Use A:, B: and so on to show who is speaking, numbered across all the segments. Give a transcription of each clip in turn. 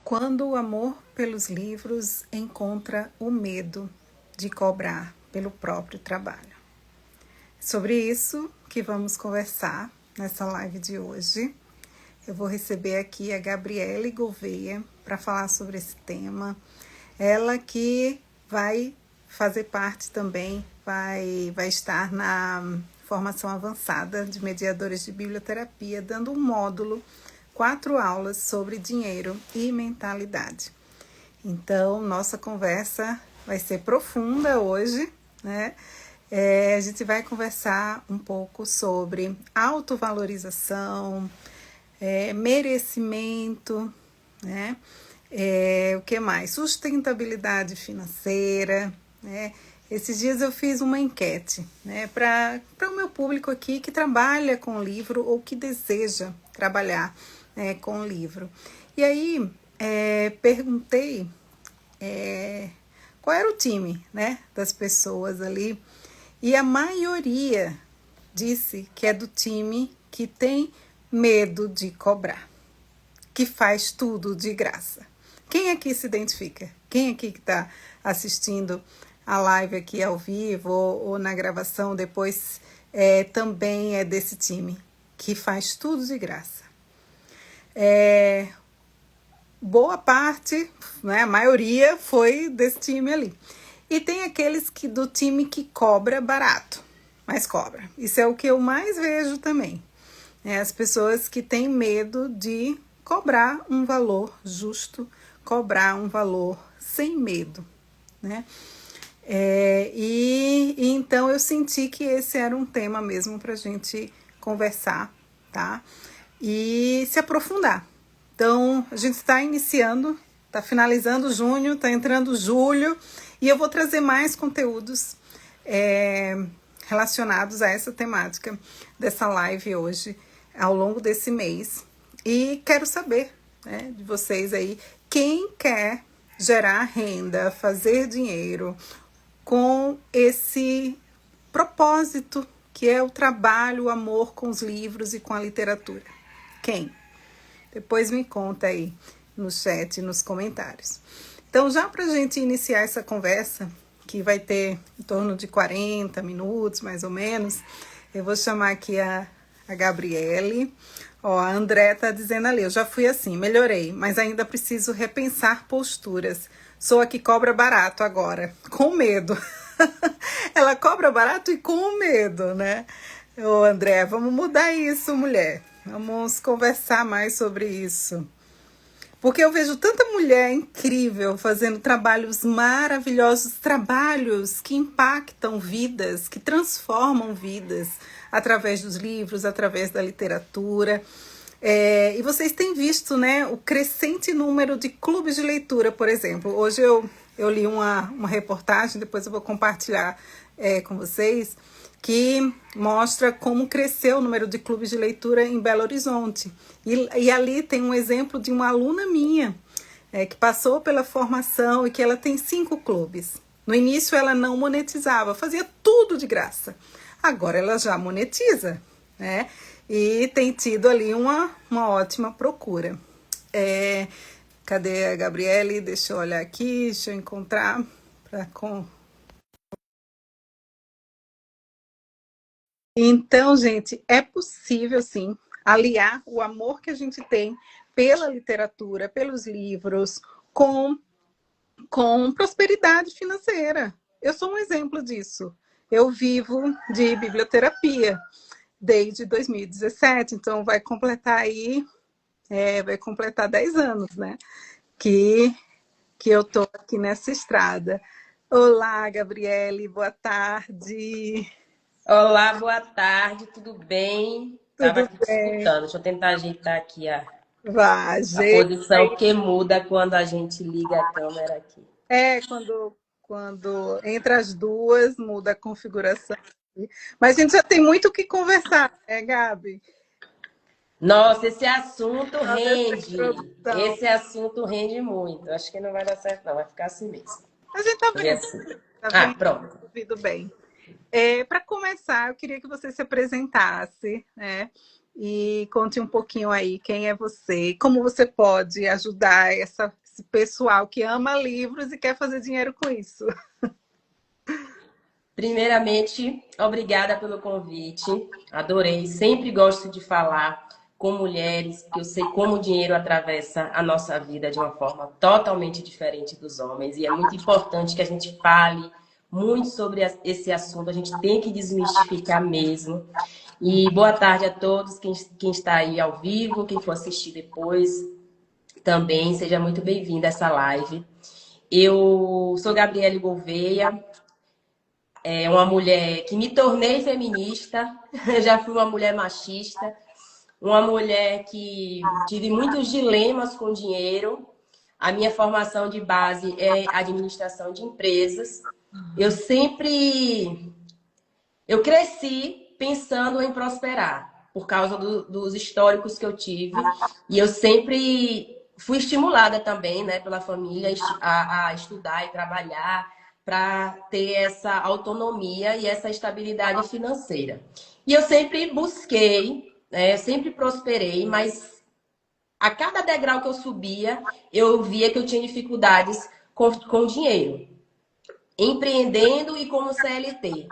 A: Quando o amor pelos livros encontra o medo de cobrar pelo próprio trabalho. Sobre isso que vamos conversar nessa live de hoje. Eu vou receber aqui a Gabriele Gouveia para falar sobre esse tema. Ela que vai fazer parte também, vai estar na formação avançada de mediadores de biblioterapia, dando um módulo, 4 aulas sobre dinheiro e mentalidade. Então, nossa conversa vai ser profunda hoje, né? A gente vai conversar um pouco sobre autovalorização, merecimento, né? O que mais? Sustentabilidade financeira, né? Esses dias eu fiz uma enquete, né, para o meu público aqui que trabalha com livro ou que deseja trabalhar, né, com livro. E aí perguntei qual era o time, né, das pessoas ali, e a maioria disse que é do time que tem medo de cobrar, que faz tudo de graça. Quem aqui se identifica? Quem aqui que está assistindo a live aqui ao vivo ou na gravação depois também é desse time que faz tudo de graça? Boa parte, né, a maioria foi desse time ali. E tem aqueles do time que cobra barato, mas cobra. Isso é o que eu mais vejo também. As pessoas que têm medo de cobrar um valor justo, cobrar um valor sem medo, né? Então eu senti que esse era um tema mesmo para a gente conversar, tá? E se aprofundar. Então a gente está iniciando, está finalizando junho, está entrando julho, e eu vou trazer mais conteúdos relacionados a essa temática dessa live hoje, ao longo desse mês. E quero saber, né, de vocês aí, quem quer gerar renda, fazer dinheiro com esse propósito que é o trabalho, o amor com os livros e com a literatura. Quem? Depois me conta aí no chat, nos comentários. Então, já para a gente iniciar essa conversa, que vai ter em torno de 40 minutos, mais ou menos, eu vou chamar aqui a Gabriele. Ó, a André tá dizendo ali, eu já fui assim, melhorei, mas ainda preciso repensar posturas. Sou a que cobra barato agora, com medo. Ela cobra barato e com medo, né? Ô, André, vamos mudar isso, mulher. Vamos conversar mais sobre isso. Porque eu vejo tanta mulher incrível fazendo trabalhos maravilhosos, trabalhos que impactam vidas, que transformam vidas através dos livros, através da literatura. E vocês têm visto, né, o crescente número de clubes de leitura, por exemplo. Hoje eu li uma reportagem, depois eu vou compartilhar com vocês, que mostra como cresceu o número de clubes de leitura em Belo Horizonte. E ali tem um exemplo de uma aluna minha, que passou pela formação e que ela tem 5 clubes. No início ela não monetizava, fazia tudo de graça. Agora ela já monetiza, né? E tem tido ali uma ótima procura. Cadê a Gabriele? Deixa eu olhar aqui, deixa eu encontrar Então, gente, é possível, sim, aliar o amor que a gente tem pela literatura, pelos livros, com prosperidade financeira. Eu sou um exemplo disso. Eu vivo de biblioterapia desde 2017, então vai completar 10 anos, né? Que eu tô aqui nessa estrada. Olá, Gabriele, boa tarde.
B: Olá, boa tarde, tudo bem? Estava
A: Tudo
B: aqui te
A: bem?
B: escutando. Deixa eu tentar ajeitar aqui
A: Vá,
B: a
A: gente.
B: posição que muda quando a gente liga a câmera aqui.
A: Quando entre as duas muda a configuração. Mas a gente já tem muito o que conversar, né, Gabi?
B: Nossa, esse assunto
A: Só dessa
B: rende.
A: introdução.
B: Esse assunto rende muito. Acho que não vai dar certo, não. Vai ficar assim mesmo.
A: A gente tá
B: Deixa eu ver
A: vendo,
B: assim.
A: tá
B: Ah,
A: vendo?
B: pronto.
A: Ouvido bem. Para começar, eu queria que você se apresentasse, né? e conte um pouquinho aí quem é você, como você pode ajudar esse pessoal que ama livros e quer fazer dinheiro com isso.
B: Primeiramente, obrigada pelo convite. Adorei. Sempre gosto de falar com mulheres, porque eu sei como o dinheiro atravessa a nossa vida de uma forma totalmente diferente dos homens. E é muito importante que a gente fale muito sobre esse assunto. A gente tem que desmistificar mesmo. E boa tarde a todos, quem está aí ao vivo, quem for assistir depois também. Seja muito bem-vindo a essa live. Eu sou Gabriele Gouveia, é uma mulher que me tornei feminista, eu já fui uma mulher machista, uma mulher que tive muitos dilemas com dinheiro. A minha formação de base é administração de empresas. Eu sempre, eu cresci pensando em prosperar por causa dos históricos que eu tive e eu sempre fui estimulada também, né, pela família a estudar e trabalhar para ter essa autonomia e essa estabilidade financeira. E eu sempre busquei, né, eu sempre prosperei, mas a cada degrau que eu subia, eu via que eu tinha dificuldades com dinheiro, empreendendo e como CLT.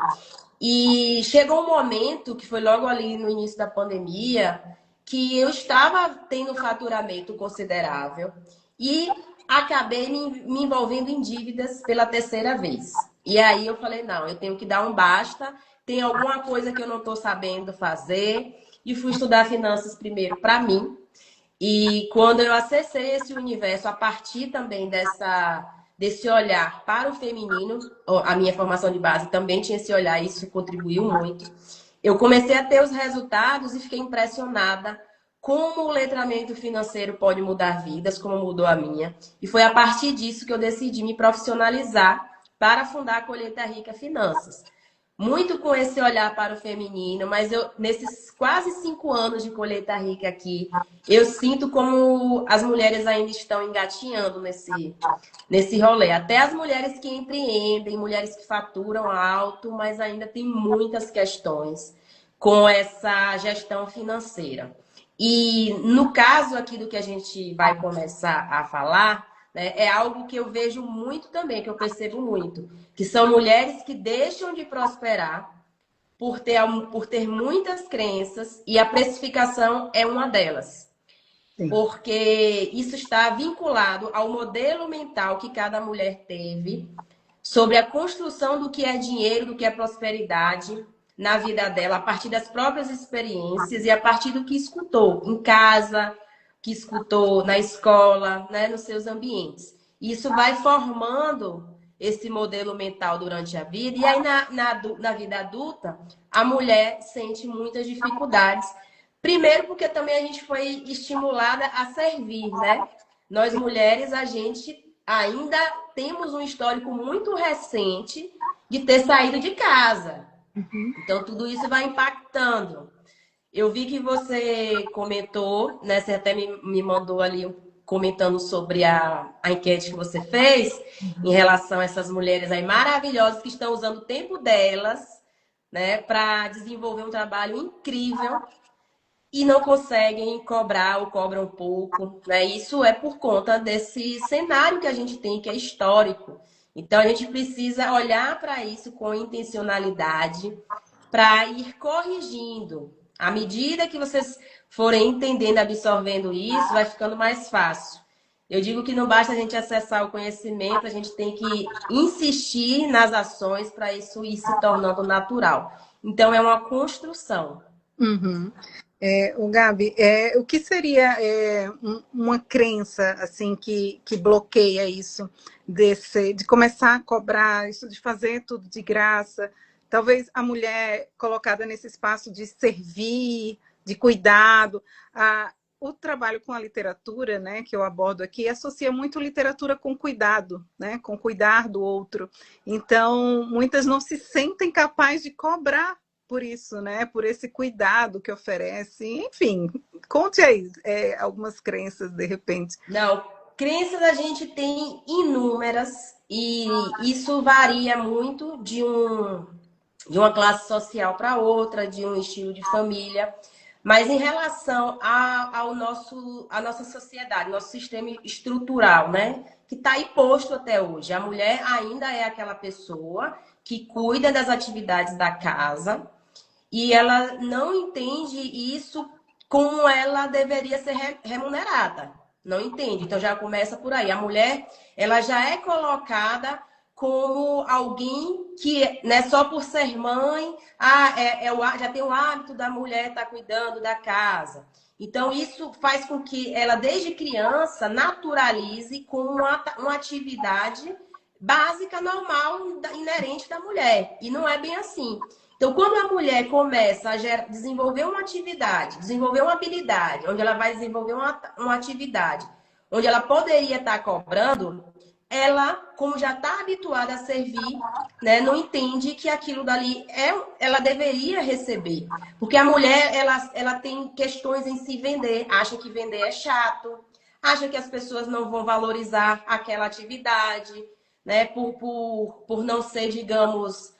B: E chegou um momento, que foi logo ali no início da pandemia, que eu estava tendo um faturamento considerável e acabei me envolvendo em dívidas pela terceira vez. E aí eu falei, não, eu tenho que dar um basta, tem alguma coisa que eu não estou sabendo fazer. E fui estudar finanças primeiro para mim, e quando eu acessei esse universo a partir também desse olhar para o feminino, a minha formação de base também tinha esse olhar, isso contribuiu muito. Eu comecei a ter os resultados e fiquei impressionada como o letramento financeiro pode mudar vidas, como mudou a minha. E foi a partir disso que eu decidi me profissionalizar para fundar a Colheita Rica Finanças, muito com esse olhar para o feminino, mas eu, nesses quase 5 anos de Colheita Rica aqui, eu sinto como as mulheres ainda estão engatinhando nesse rolê. Até as mulheres que empreendem, mulheres que faturam alto, mas ainda tem muitas questões com essa gestão financeira. E no caso aqui do que a gente vai começar a falar, né, é algo que eu vejo muito também, que eu percebo muito, que são mulheres que deixam de prosperar por ter muitas crenças e a precificação é uma delas.
A: Sim.
B: Porque isso está vinculado ao modelo mental que cada mulher teve sobre a construção do que é dinheiro, do que é prosperidade na vida dela, a partir das próprias experiências e a partir do que escutou em casa, que escutou na escola, né, nos seus ambientes. Isso vai formando esse modelo mental durante a vida, e aí na vida adulta, a mulher sente muitas dificuldades. Primeiro, porque também a gente foi estimulada a servir, né? Nós mulheres, a gente ainda temos um histórico muito recente de ter saído de casa. Então, tudo isso vai impactando. Eu vi que você comentou, né? Você até me mandou ali comentando sobre a enquete que você fez em relação a essas mulheres aí maravilhosas que estão usando o tempo delas, né, para desenvolver um trabalho incrível e não conseguem cobrar ou cobram pouco, né? Isso é por conta desse cenário que a gente tem, que é histórico. Então, a gente precisa olhar para isso com intencionalidade, para ir corrigindo. À medida que vocês forem entendendo, absorvendo isso, vai ficando mais fácil. Eu digo que não basta a gente acessar o conhecimento, a gente tem que insistir nas ações para isso ir se tornando natural. Então, é uma construção.
A: Uhum. O Gabi, o que seria uma crença assim que bloqueia isso de começar a cobrar, isso de fazer tudo de graça? Talvez a mulher colocada nesse espaço de servir, de cuidado. O trabalho com a literatura, né, que eu abordo aqui, associa muito literatura com cuidado, né, com cuidar do outro. Então, muitas não se sentem capazes de cobrar por isso, né? Por esse cuidado que oferece. Enfim, conte aí algumas crenças, de repente.
B: Não, crenças a gente tem inúmeras e isso varia muito de uma classe social para outra, de um estilo de família. Mas em relação à nossa sociedade, nosso sistema estrutural, né? Que está aí posto até hoje. A mulher ainda é aquela pessoa que cuida das atividades da casa e ela não entende isso como ela deveria ser remunerada. Não entende. Então já começa por aí. A mulher, ela já é colocada como alguém que, né, só por ser mãe, já tem o hábito da mulher estar cuidando da casa. Então, isso faz com que ela, desde criança, naturalize com uma atividade básica, normal, inerente da mulher. E não é bem assim. Então, quando a mulher começa a desenvolver uma atividade, desenvolver uma habilidade, onde ela vai desenvolver uma atividade, onde ela poderia estar cobrando, ela, como já está habituada a servir, né, não entende que aquilo dali ela deveria receber. Porque a mulher, ela tem questões em se vender, acha que vender é chato, acha que as pessoas não vão valorizar aquela atividade, né, por não ser, digamos,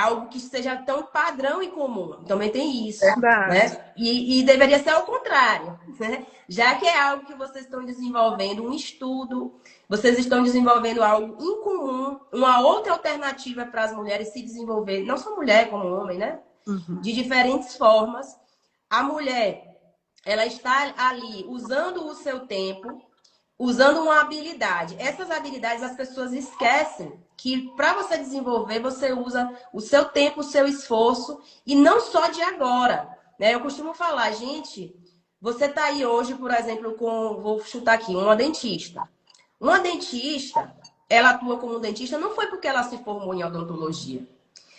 B: algo que seja tão padrão e comum. Também tem isso,
A: Verdade.
B: né? E deveria ser ao contrário, né? Já que é algo que vocês estão desenvolvendo, um estudo, vocês estão desenvolvendo algo incomum, uma outra alternativa para as mulheres se desenvolver, não só mulher como homem, né?
A: Uhum.
B: De diferentes formas. A mulher, ela está ali usando o seu tempo, usando uma habilidade. Essas habilidades as pessoas esquecem que para você desenvolver, você usa o seu tempo, o seu esforço, e não só de agora. Né? Eu costumo falar, gente, você está aí hoje, por exemplo, vou chutar aqui, uma dentista. Uma dentista, ela atua como dentista, não foi porque ela se formou em odontologia.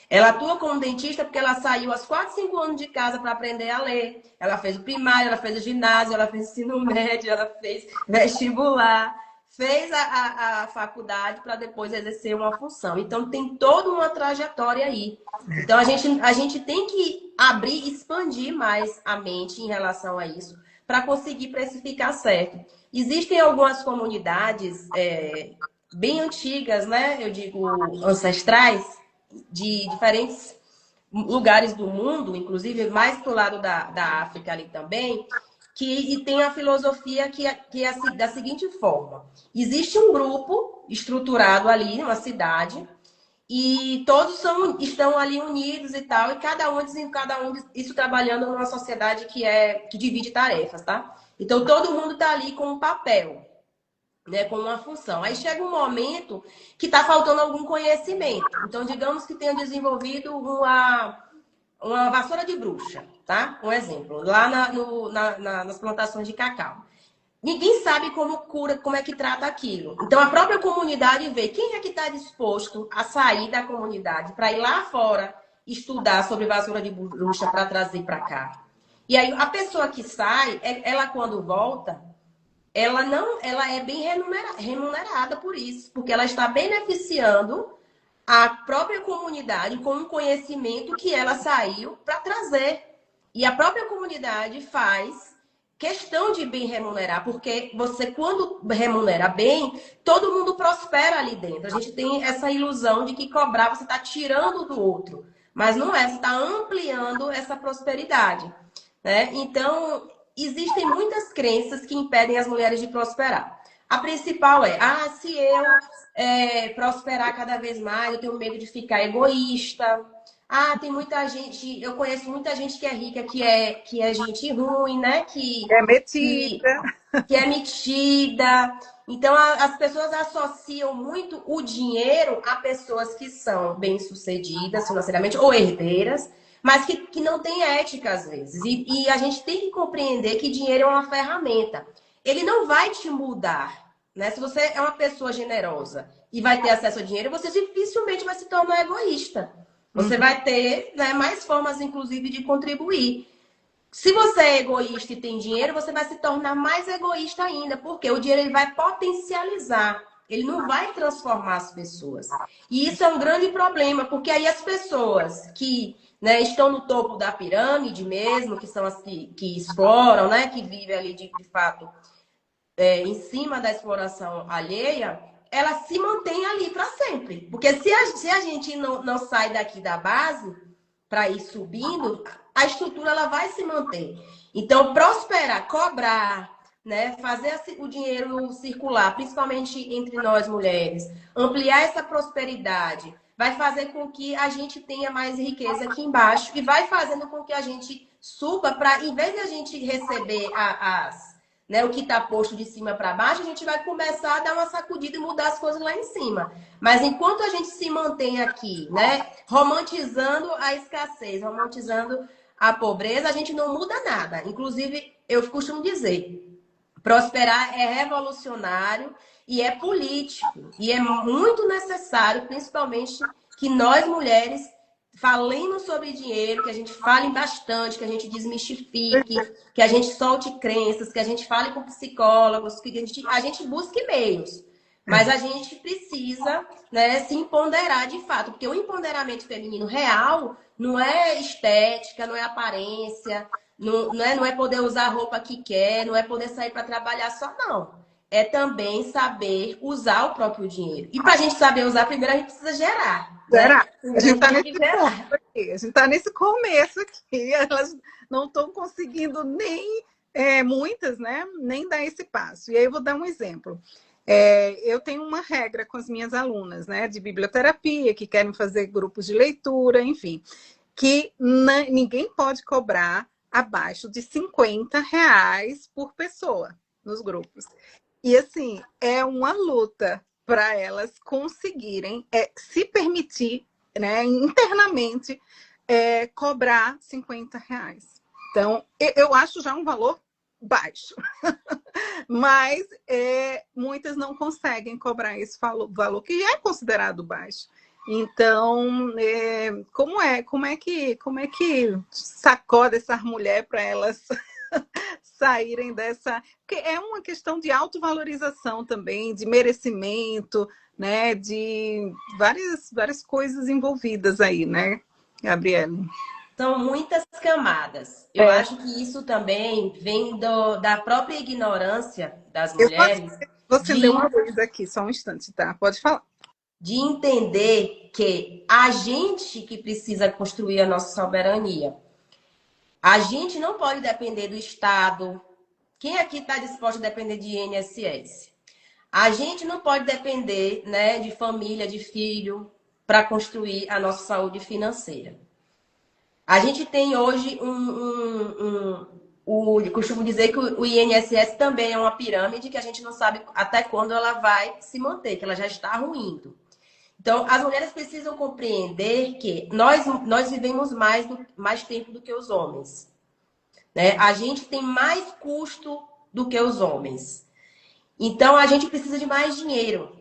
B: Ela atua como dentista porque ela saiu aos 4, 5 anos de casa para aprender a ler. Ela fez o primário, ela fez o ginásio, ela fez o ensino médio, ela fez vestibular, fez a faculdade para depois exercer uma função. Então, tem toda uma trajetória aí. Então, a gente tem que abrir, expandir mais a mente em relação a isso para conseguir precificar certo. Existem algumas comunidades bem antigas, né? Eu digo ancestrais, de diferentes lugares do mundo, inclusive mais para o lado da África ali também, e tem a filosofia que é da seguinte forma: existe um grupo estruturado ali, uma cidade, e todos estão ali unidos e tal, e cada um isso trabalhando numa sociedade que divide tarefas, tá? Então todo mundo está ali com um papel, né, com uma função. Aí chega um momento que está faltando algum conhecimento. Então, digamos que tenha desenvolvido uma vassoura de bruxa, tá? Um exemplo, lá nas plantações de cacau. Ninguém sabe como cura, como é que trata aquilo. Então, a própria comunidade vê quem é que está disposto a sair da comunidade para ir lá fora estudar sobre vassoura de bruxa para trazer para cá. E aí, a pessoa que sai, ela quando volta, ela é bem remunerada por isso, porque ela está beneficiando a própria comunidade com um conhecimento que ela saiu para trazer. E a própria comunidade faz questão de bem remunerar, porque você, quando remunera bem, todo mundo prospera ali dentro. A gente tem essa ilusão de que cobrar você está tirando do outro, mas não é, você está ampliando essa prosperidade. Né? Então, existem muitas crenças que impedem as mulheres de prosperar. A principal se eu prosperar cada vez mais, eu tenho medo de ficar egoísta. Tem muita gente, eu conheço muita gente que é rica, que é gente ruim, né?
A: É
B: Que,
A: metida.
B: que é metida. Então, as pessoas associam muito o dinheiro a pessoas que são bem-sucedidas financeiramente ou herdeiras, mas que não têm ética às vezes. E a gente tem que compreender que dinheiro é uma ferramenta. Ele não vai te mudar, né? Se você é uma pessoa generosa e vai ter acesso a dinheiro, você dificilmente vai se tornar egoísta. Você vai ter, né, mais formas, inclusive, de contribuir. Se você é egoísta e tem dinheiro, você vai se tornar mais egoísta ainda, porque o dinheiro ele vai potencializar, ele não vai transformar as pessoas. E isso é um grande problema, porque aí as pessoas que, né, estão no topo da pirâmide mesmo, que são as que exploram, né, que vivem ali de fato em cima da exploração alheia, ela se mantém ali para sempre. Porque se a gente não sai daqui da base para ir subindo, a estrutura ela vai se manter. Então, prosperar, cobrar, né, fazer o dinheiro circular, principalmente entre nós mulheres, ampliar essa prosperidade, vai fazer com que a gente tenha mais riqueza aqui embaixo e vai fazendo com que a gente suba para, em vez de a gente receber né, o que está posto de cima para baixo, a gente vai começar a dar uma sacudida e mudar as coisas lá em cima. Mas enquanto a gente se mantém aqui, né, romantizando a escassez, romantizando a pobreza, a gente não muda nada. Inclusive, eu costumo dizer, prosperar é revolucionário e é político. E é muito necessário, principalmente, que nós mulheres falemos sobre dinheiro, que a gente fale bastante, que a gente desmistifique, que a gente solte crenças, que a gente fale com psicólogos, que a gente busque meios. Mas a gente precisa, né, se empoderar de fato, porque o empoderamento feminino real não é estética, não é aparência, não é poder usar a roupa que quer, não é poder sair para trabalhar só, não. É também saber usar o próprio dinheiro. E para a gente saber usar, primeiro a gente precisa gerar.
A: Gerar.
B: Né?
A: A gente está nesse
B: gerar.
A: ponto aqui. A gente está nesse começo aqui. Elas não estão conseguindo nem muitas, né? Nem dar esse passo. E aí eu vou dar um exemplo. Eu tenho uma regra com as minhas alunas, né? De biblioterapia, que querem fazer grupos de leitura, enfim. Que ninguém pode cobrar abaixo de R$ 50 por pessoa nos grupos. E assim, é uma luta para elas conseguirem se permitir, né, internamente, cobrar R$ 50. Então, eu acho já um valor baixo. Mas muitas não conseguem cobrar esse valor que é considerado baixo. Então, como é que sacode essa mulher para elas saírem dessa... Porque é uma questão de autovalorização também, de merecimento, né? De várias coisas envolvidas aí, né, Gabriele?
B: São muitas camadas. Eu acho que isso também vem da própria ignorância das mulheres
A: Vou acender uma luz aqui, só um instante, tá? Pode falar.
B: De entender que a gente que precisa construir a nossa soberania. A gente não pode depender do Estado. Quem aqui está disposto a depender de INSS? A gente não pode depender, né, de família, de filho, para construir a nossa saúde financeira. A gente tem hoje eu costumo dizer que o INSS também é uma pirâmide que a gente não sabe até quando ela vai se manter, que ela já está ruindo. Então, as mulheres precisam compreender que nós vivemos mais tempo do que os homens. Né? A gente tem mais custo do que os homens. Então, a gente precisa de mais dinheiro.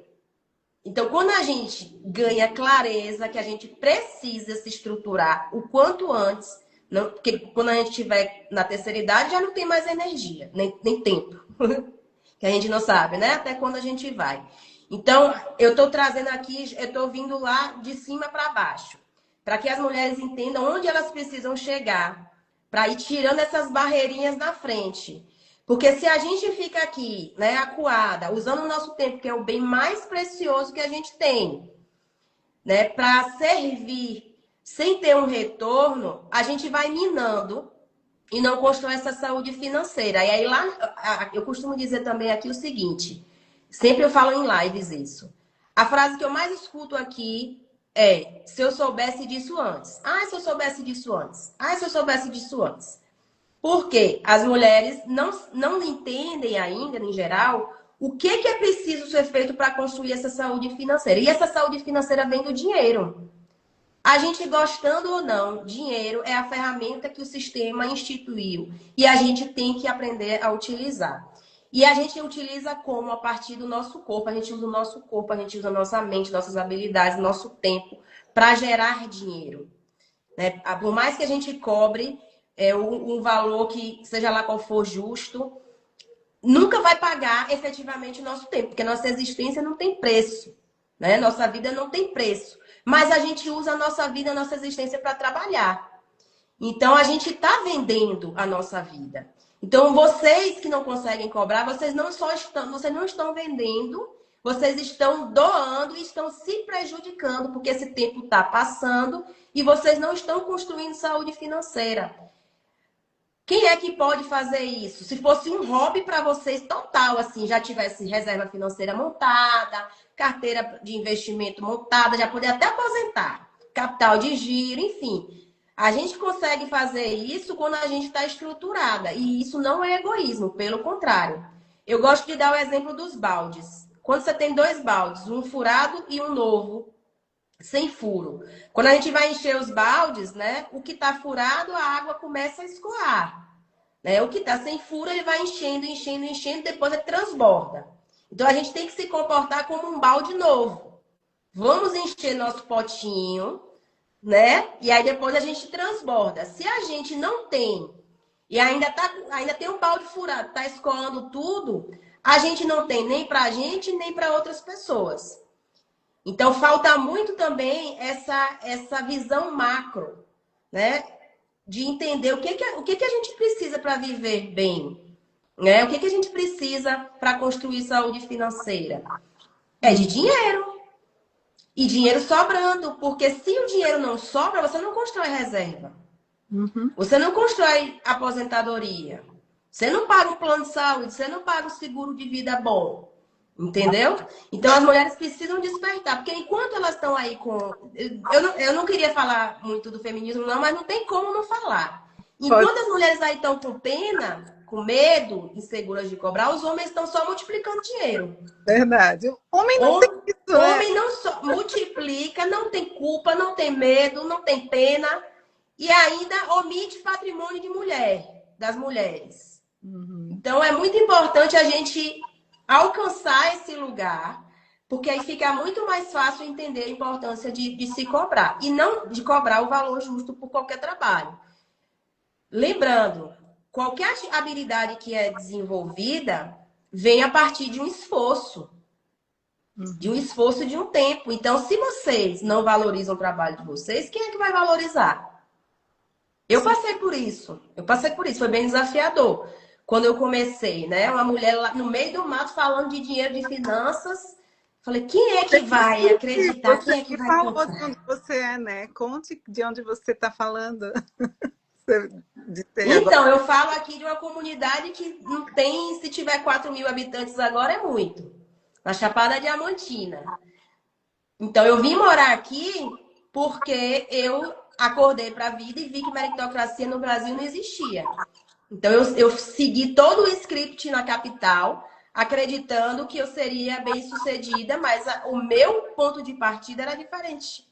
B: Então, quando a gente ganha clareza que a gente precisa se estruturar o quanto antes, porque quando a gente estiver na terceira idade, já não tem mais energia, nem tempo. Que a gente não sabe, né? Até quando a gente vai. Então, eu estou trazendo aqui, eu estou vindo lá de cima para baixo, para que as mulheres entendam onde elas precisam chegar, para ir tirando essas barreirinhas na frente. Porque se a gente fica aqui, né, acuada, usando o nosso tempo, que é o bem mais precioso que a gente tem, né, para servir sem ter um retorno, a gente vai minando e não constrói essa saúde financeira. E aí lá, eu costumo dizer também aqui o seguinte, sempre eu falo em lives isso. A frase que eu mais escuto aqui é, se eu soubesse disso antes. Ah, se eu soubesse disso antes. Ah, se eu soubesse disso antes. Porque as mulheres não entendem ainda, em geral, o que é preciso ser feito para construir essa saúde financeira. E essa saúde financeira vem do dinheiro. A gente gostando ou não, dinheiro é a ferramenta que o sistema instituiu. E a gente tem que aprender a utilizar. E a gente utiliza como? A partir do nosso corpo. A gente usa o nosso corpo, a gente usa a nossa mente, nossas habilidades, nosso tempo para gerar dinheiro. Né? Por mais que a gente cobre um valor que, seja lá qual for justo, nunca vai pagar efetivamente o nosso tempo, porque nossa existência não tem preço. Né? Nossa vida não tem preço. Mas a gente usa a nossa vida, a nossa existência para trabalhar. Então, a gente está vendendo a nossa vida. Então, vocês que não conseguem cobrar, vocês não estão vendendo, vocês estão doando e estão se prejudicando, porque esse tempo está passando e vocês não estão construindo saúde financeira. Quem é que pode fazer isso? Se fosse um hobby para vocês total, assim, já tivesse reserva financeira montada, carteira de investimento montada, já poderia até aposentar, capital de giro, enfim. A gente consegue fazer isso quando a gente está estruturada. E isso não é egoísmo, pelo contrário. Eu gosto de dar o exemplo dos baldes. Quando você tem 2 baldes, um furado e um novo, sem furo. Quando a gente vai encher os baldes, né? O que está furado, a água começa a escoar. Né? O que está sem furo, ele vai enchendo, enchendo, enchendo, depois ele transborda. Então a gente tem que se comportar como um balde novo. Vamos encher nosso potinho, né? E aí depois a gente transborda. Se a gente não tem e ainda tem um balde furado, está escoando tudo, a gente não tem nem para a gente, nem para outras pessoas. Então, falta muito também essa visão macro, né? De entender o que a gente precisa para viver bem, né? O que a gente precisa para construir saúde financeira. É de dinheiro. E dinheiro sobrando, porque se o dinheiro não sobra, você não constrói reserva. Você não constrói aposentadoria. Você não paga um plano de saúde, você não paga um seguro de vida bom. Entendeu? Então as mulheres precisam despertar, porque enquanto elas estão aí com. Eu não queria falar muito do feminismo, não, mas não tem como não falar. Enquanto as mulheres aí estão com pena, com medo, inseguras de cobrar, os homens estão só multiplicando dinheiro.
A: Verdade. O homem não tem isso, né?
B: Homem não só multiplica, não tem culpa, não tem medo, não tem pena e ainda omite patrimônio de mulher, das mulheres. Então é muito importante a gente alcançar esse lugar, porque aí fica muito mais fácil entender a importância de se cobrar e não de cobrar o valor justo por qualquer trabalho. Lembrando, qualquer habilidade que é desenvolvida vem a partir de um esforço. De um esforço de um tempo. Então, se vocês não valorizam o trabalho de vocês, quem é que vai valorizar? Eu passei por isso. Foi bem desafiador. Quando eu comecei, né? Uma mulher lá no meio do mato falando de dinheiro, de finanças. Falei, quem é que vai acreditar? Quem é que vai
A: falou
B: comprar?
A: de onde você é, né? Conte de onde você está falando.
B: Então, eu falo aqui de uma comunidade que não tem, se tiver 4.000 habitantes agora, é muito. Na Chapada Diamantina. Então, eu vim morar aqui porque eu acordei para a vida e vi que meritocracia no Brasil não existia. Então, eu segui todo o script na capital, acreditando que eu seria bem-sucedida, mas o meu ponto de partida era diferente.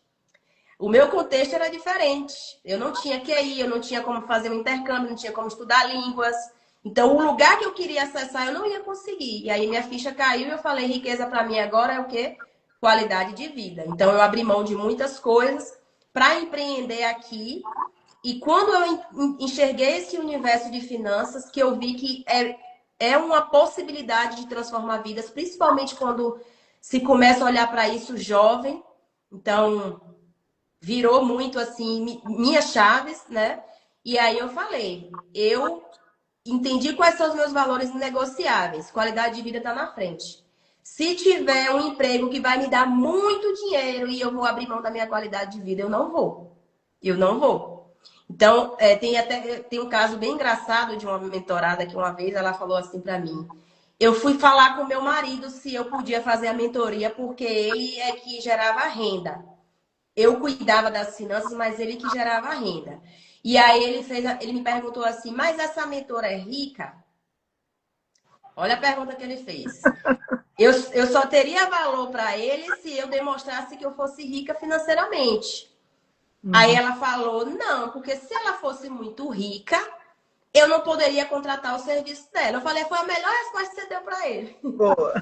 B: O meu contexto era diferente. Eu não tinha QI, eu não tinha como fazer um intercâmbio, não tinha como estudar línguas. Então, o lugar que eu queria acessar, eu não ia conseguir. E aí, minha ficha caiu e eu falei, riqueza para mim agora é o quê? Qualidade de vida. Então, eu abri mão de muitas coisas para empreender aqui. E quando eu enxerguei esse universo de finanças, que eu vi que é uma possibilidade de transformar vidas, principalmente quando se começa a olhar para isso jovem. Então, virou muito assim, minhas chaves, né? E aí eu falei, eu entendi quais são os meus valores negociáveis. Qualidade de vida está na frente. Se tiver um emprego que vai me dar muito dinheiro e eu vou abrir mão da minha qualidade de vida, eu não vou. Eu não vou. Então, tem um caso bem engraçado de uma mentorada que uma vez ela falou assim para mim. Eu fui falar com meu marido se eu podia fazer a mentoria porque ele é que gerava renda. Eu cuidava das finanças, mas ele que gerava a renda. E aí ele me perguntou assim, mas essa mentora é rica? Olha a pergunta que ele fez. Eu só teria valor para ele se eu demonstrasse que eu fosse rica financeiramente. Aí ela falou, não, porque se ela fosse muito rica, eu não poderia contratar o serviço dela. Eu falei, foi a melhor resposta que você deu para ele.
A: Boa.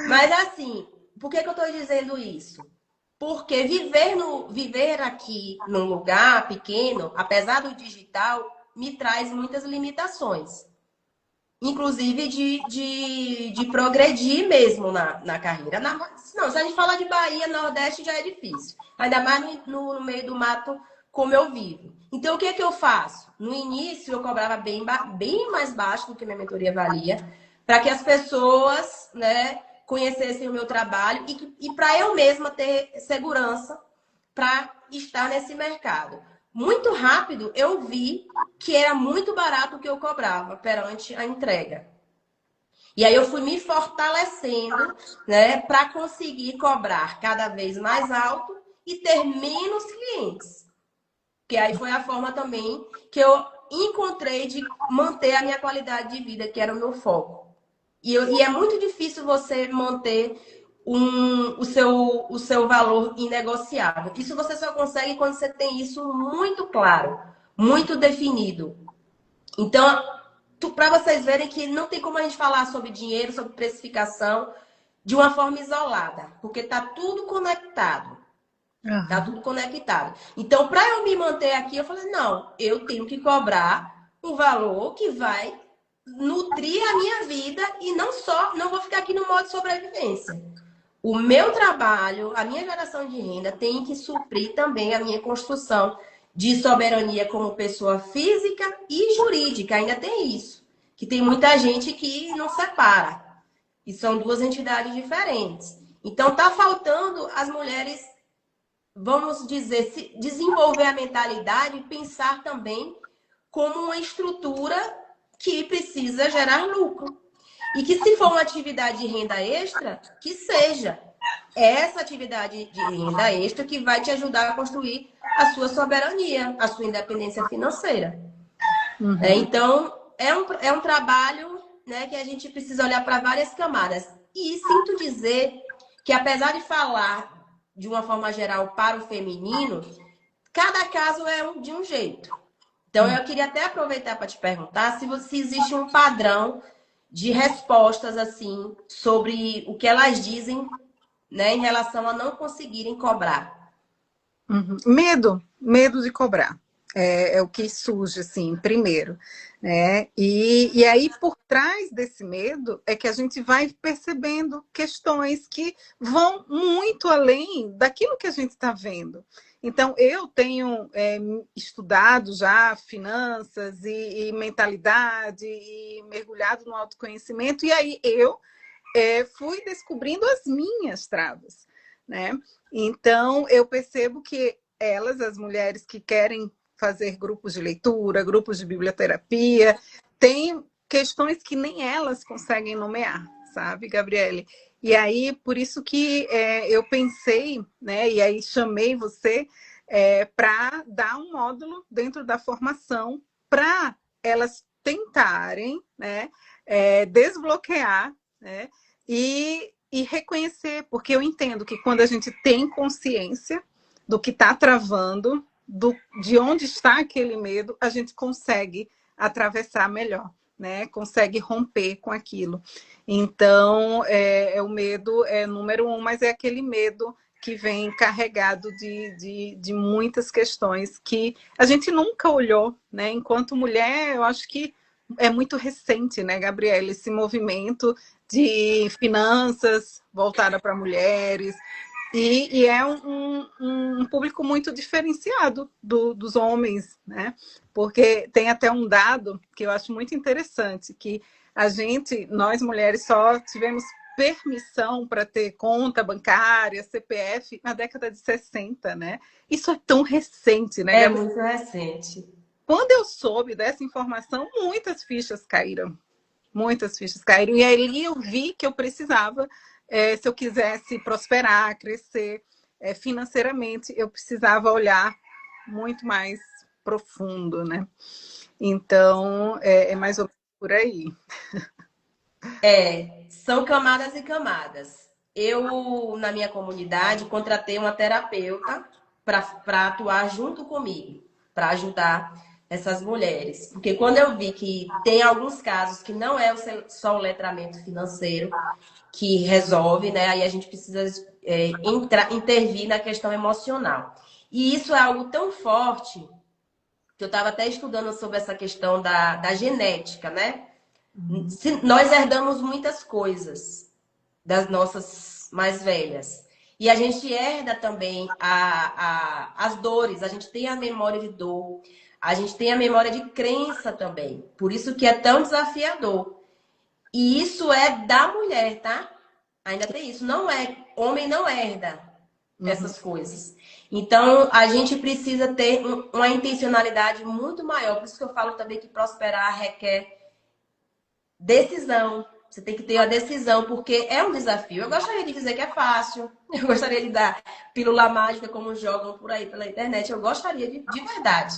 B: Mas assim, por que eu estou dizendo isso? Porque viver aqui num lugar pequeno, apesar do digital, me traz muitas limitações. Inclusive de progredir mesmo na carreira. Não, se a gente falar de Bahia, Nordeste já é difícil. Ainda mais no meio do mato, como eu vivo. Então, o que é que eu faço? No início, eu cobrava bem mais baixo do que minha mentoria valia, para que as pessoas, né, conhecessem o meu trabalho e para eu mesma ter segurança para estar nesse mercado. Muito rápido eu vi que era muito barato o que eu cobrava perante a entrega. E aí eu fui me fortalecendo, né, para conseguir cobrar cada vez mais alto e ter menos clientes. Que aí foi a forma também que eu encontrei de manter a minha qualidade de vida, que era o meu foco. E é muito difícil você manter o seu valor inegociável. Isso você só consegue quando você tem isso muito claro, muito definido. Então, para vocês verem que não tem como a gente falar sobre dinheiro, sobre precificação, de uma forma isolada, porque está tudo conectado. Tá
A: Aham.
B: tudo conectado. Então, para eu me manter aqui, eu falei, não, eu tenho que cobrar um valor que vai nutrir a minha vida e não vou ficar aqui no modo de sobrevivência. O meu trabalho, a minha geração de renda tem que suprir também a minha construção de soberania como pessoa física e jurídica. Ainda tem isso, que tem muita gente que não separa. E são duas entidades diferentes. Então, tá faltando as mulheres, vamos dizer, se desenvolver a mentalidade e pensar também como uma estrutura que precisa gerar lucro. E que se for uma atividade de renda extra, que seja essa atividade de renda extra que vai te ajudar a construir a sua soberania, a sua independência financeira.
A: Uhum.
B: Então, é um trabalho, né, que a gente precisa olhar para várias camadas. E sinto dizer que, apesar de falar de uma forma geral para o feminino, cada caso é de um jeito. Então, eu queria até aproveitar para te perguntar se existe um padrão de respostas assim sobre o que elas dizem, né, em relação a não conseguirem cobrar.
A: Uhum. Medo de cobrar. É o que surge, assim, primeiro, né? E aí, por trás desse medo, é que a gente vai percebendo questões que vão muito além daquilo que a gente está vendo. Então, eu tenho estudado já finanças e mentalidade e mergulhado no autoconhecimento, e aí eu fui descobrindo as minhas travas, né? Então, eu percebo que elas, as mulheres que querem fazer grupos de leitura, grupos de biblioterapia, têm questões que nem elas conseguem nomear, sabe, Gabriele? E aí, por isso que eu pensei, né, e aí chamei você para dar um módulo dentro da formação para elas tentarem, né, desbloquear, né, e reconhecer, porque eu entendo que quando a gente tem consciência do que está travando, de onde está aquele medo, a gente consegue atravessar melhor, né? Consegue romper com aquilo. Então, o medo é número um, mas é aquele medo que vem carregado de muitas questões que a gente nunca olhou, né? Enquanto mulher, eu acho que é muito recente, né, Gabriela, esse movimento de finanças voltada para mulheres, e é um público muito diferenciado dos homens, né? Porque tem até um dado que eu acho muito interessante, que nós mulheres, só tivemos permissão para ter conta bancária, CPF, na década de 60, né? Isso é tão recente, né,
B: É
A: Gabriela?
B: muito recente.
A: Quando eu soube dessa informação, muitas fichas caíram. Muitas fichas caíram. E aí eu vi que eu precisava, se eu quisesse prosperar, crescer financeiramente, eu precisava olhar muito mais profundo, né? Então, é mais ou menos por aí.
B: São camadas e camadas. Eu, na minha comunidade, contratei uma terapeuta para atuar junto comigo, para ajudar essas mulheres. Porque quando eu vi que tem alguns casos que não é só o letramento financeiro que resolve, né? Aí a gente precisa intervir na questão emocional. E isso é algo tão forte que eu estava até estudando sobre essa questão da genética, né? Nós herdamos muitas coisas das nossas mais velhas. E a gente herda também as dores, a gente tem a memória de dor, a gente tem a memória de crença também. Por isso que é tão desafiador. E isso é da mulher, tá? Ainda tem isso. Não é, homem não herda
A: Uhum.
B: essas coisas. Então, a gente precisa ter uma intencionalidade muito maior. Por isso que eu falo também que prosperar requer decisão. Você tem que ter a decisão, porque é um desafio. Eu gostaria de dizer que é fácil. Eu gostaria de dar pílula mágica, como jogam por aí pela internet. Eu gostaria de verdade.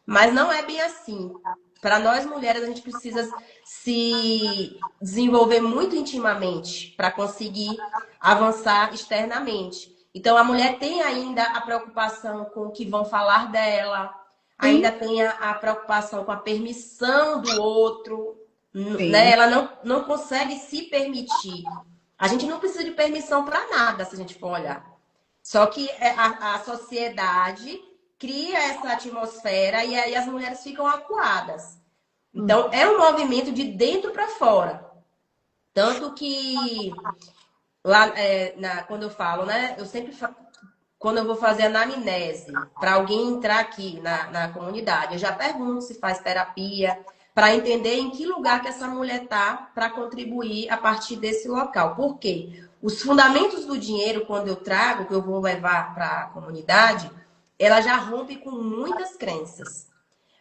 B: Mas não é bem assim. Para nós mulheres, a gente precisa se desenvolver muito intimamente para conseguir avançar externamente. Então, a mulher tem ainda a preocupação com o que vão falar dela,
A: Sim,
B: ainda tem a preocupação com a permissão do outro, né?
A: sim,
B: Ela não consegue se permitir. A gente não precisa de permissão para nada, se a gente for olhar. Só que a sociedade cria essa atmosfera e aí as mulheres ficam acuadas.
A: hum,
B: Então, é um movimento de dentro para fora. Tanto que lá quando eu falo, né? Eu sempre quando eu vou fazer anamnese para alguém entrar aqui na comunidade, eu já pergunto se faz terapia, para entender em que lugar que essa mulher está para contribuir a partir desse local. Por quê? Os fundamentos do dinheiro, quando eu trago, que eu vou levar para a comunidade, ela já rompe com muitas crenças.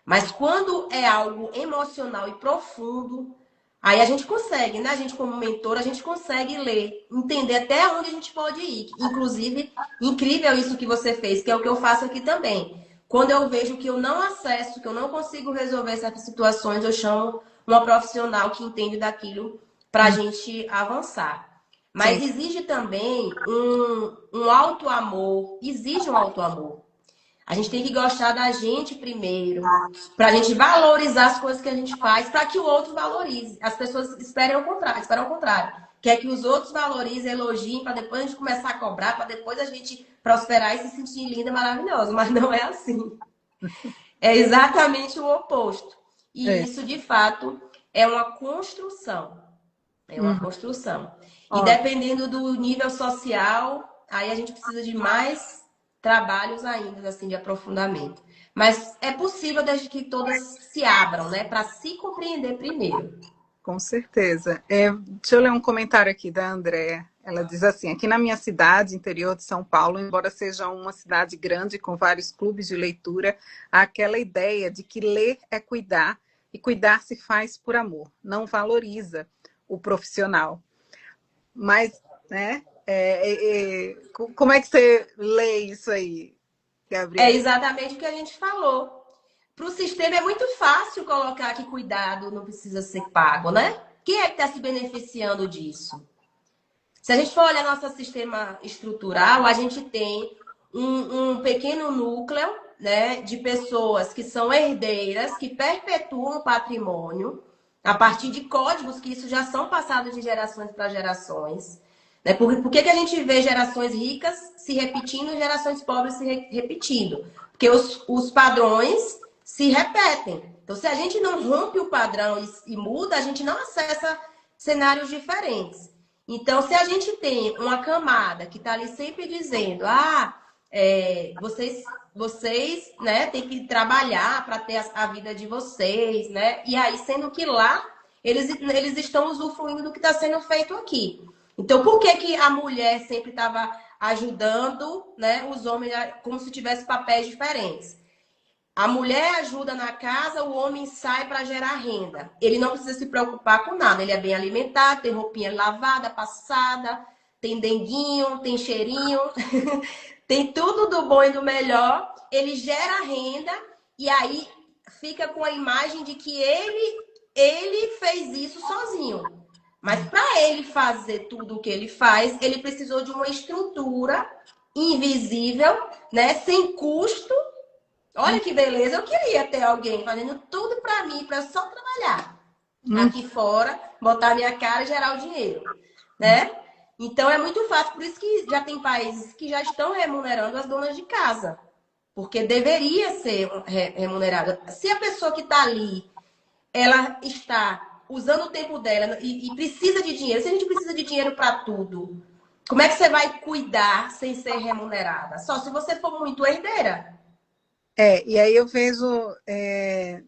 B: Mas quando é algo emocional e profundo, aí a gente consegue, né? A gente, como mentor, a gente consegue ler, entender até onde a gente pode ir. Inclusive, incrível isso que você fez, que é o que eu faço aqui também. Quando eu vejo que eu não acesso, que eu não consigo resolver certas situações, eu chamo uma profissional que entende daquilo para a
A: hum,
B: gente avançar. Mas
A: sim.
B: exige também um alto amor, exige um alto amor. A gente tem que gostar da gente primeiro, para a gente valorizar as coisas que a gente faz, para que o outro valorize. As pessoas esperam o contrário. Quer que os outros valorizem, elogiem, para depois a gente começar a cobrar, para depois a gente prosperar e se sentir linda e maravilhosa. Mas não é assim. É exatamente o oposto. E
A: É.
B: isso, de fato, é uma construção. É uma
A: Uhum.
B: construção. E
A: Ó,
B: dependendo do nível social, aí a gente precisa de mais trabalhos ainda, assim, de aprofundamento. Mas é possível desde que todas se abram, né, para se compreender primeiro.
A: com certeza. Deixa eu ler um comentário aqui da Andréa. Ela diz assim: aqui na minha cidade, interior de São Paulo, embora seja uma cidade grande com vários clubes de leitura, há aquela ideia de que ler é cuidar e cuidar se faz por amor, não valoriza o profissional. Mas, né? Como é que você lê isso aí,
B: É
A: Gabriela?
B: exatamente o que a gente falou. Para o sistema é muito fácil colocar que cuidado não precisa ser pago, né? Quem é que está se beneficiando disso? Se a gente for olhar nosso sistema estrutural, a gente tem um pequeno núcleo, né, de pessoas que são herdeiras, que perpetuam o patrimônio a partir de códigos que isso já são passados de gerações para gerações. Né? Por que a gente vê gerações ricas se repetindo e gerações pobres se repetindo? Porque os padrões se repetem. Então, se a gente não rompe o padrão e muda, a gente não acessa cenários diferentes. Então, se a gente tem uma camada que está ali sempre dizendo, vocês, né, têm que trabalhar para ter a vida de vocês, né? E aí, sendo que lá eles estão usufruindo do que está sendo feito aqui. Então, por que que a mulher sempre estava ajudando, né, os homens como se tivesse papéis diferentes? A mulher ajuda na casa, o homem sai para gerar renda. Ele não precisa se preocupar com nada. Ele é bem alimentado, tem roupinha lavada, passada, tem denguinho, tem cheirinho, tem tudo do bom e do melhor. Ele gera renda e aí fica com a imagem de que ele fez isso sozinho. Mas para ele fazer tudo o que ele faz, ele precisou de uma estrutura invisível, né, sem custo. Olha que beleza, eu queria ter alguém fazendo tudo para mim, para só trabalhar
A: Hum,
B: aqui fora, botar minha cara e gerar o dinheiro, né? Então é muito fácil, por isso que já tem países que já estão remunerando as donas de casa, porque deveria ser remunerada. Se a pessoa que está ali, ela está usando o tempo dela e precisa de dinheiro, se a gente precisa de dinheiro para tudo, como é que você vai cuidar sem ser remunerada? Só se você for muito herdeira.
A: e aí eu vejo